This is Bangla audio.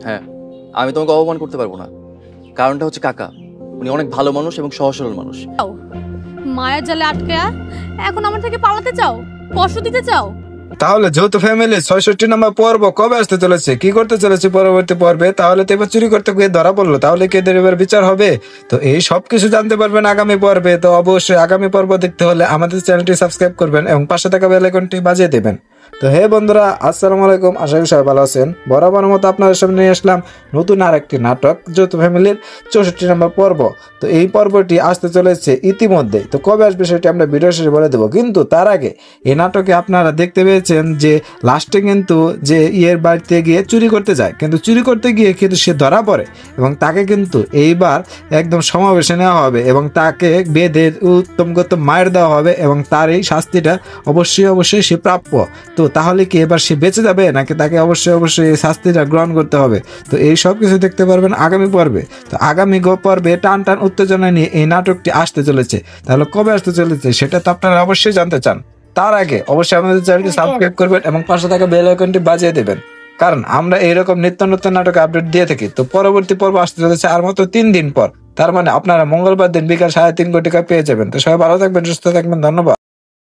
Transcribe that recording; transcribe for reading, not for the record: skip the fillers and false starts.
হ্যাঁ, আমি তোমাকে অপমান করতে পারবো না। কারণটা হচ্ছে কাকা, উনি অনেক ভালো মানুষ এবং সহজ সরল মানুষ। মায়ের জালে আটকে এখন আমার থেকে পালাতে চাও, কষ্ট দিতে চাও? তাহলে যেহেতু ফ্যামিলি 66 নম্বর পর্ব কবে আসতে চলেছে, কি করতে চলেছে পরবর্তী পর্বে, তাহলে তো এবার চুরি করতে গিয়ে ধরা পড়লো, তাহলে কি এদের এবার বিচার হবে? তো এই সব কিছু জানতে পারবেন আগামী পর্বে। তো অবশ্যই আগামী পর্ব দেখতে হলে আমাদের চ্যানেলটি সাবস্ক্রাইব করবেন এবং পাশে থাকা বেল আইকনটি বাজিয়ে দেবেন। তো হে বন্ধুরা, আসসালামু আলাইকুম, আশা করি সবাই ভালো আছেন। বরাবর মতো আপনাদের সামনে নিয়ে আসলাম নতুন আর একটি নাটক, যৌথ ফ্যামিলির 64 নম্বর পর্ব। তো এই পর্বটি আসতে চলেছে ইতিমধ্যে, তো কবে আসবে সেটি আমরা ভিডিও শেষে বলে দেবো। কিন্তু তার আগে এই নাটকে আপনারা দেখতে পেয়েছেন যে লাস্টে কিন্তু যে ইয়ের বাড়িতে গিয়ে চুরি করতে যায়, কিন্তু চুরি করতে গিয়ে কিন্তু সে ধরা পড়ে এবং তাকে কিন্তু এইবার একদম সমাবেশে নেওয়া হবে এবং তাকে বেঁধে উত্তম গত মায়ের দেওয়া হবে এবং তার এই শাস্তিটা অবশ্যই সে প্রাপ্য। তো তাহলে কি এবার সে বেঁচে যাবে নাকি তাকে অবশ্যই এই শাস্তিটা গ্রহণ করতে হবে? তো এই সব কিছু দেখতে পারবেন আগামী পর্বে। তো আগামী পর্বে টান উত্তেজনা নিয়ে এই নাটকটি আসতে চলেছে। তাহলে কবে আসতে চলেছে সেটা তো আপনারা অবশ্যই জানতে চান। তার আগে অবশ্যই আমাদের চ্যানেলটি সাবস্ক্রাইব করবেন এবং পাশে থাকা বেল আইকনটি বাজিয়ে দেবেন, কারণ আমরা এইরকম নিত্য নতুন নাটক আপডেট দিয়ে থাকি। তো পরবর্তী পর্ব আসতে চলেছে আর মাত্র 3 দিন পর, তার মানে আপনারা মঙ্গলবার দিন বিকাল 3:30 কোটি টাকা পেয়ে যাবেন। তো সবাই ভালো থাকবেন, সুস্থ থাকবেন, ধন্যবাদ।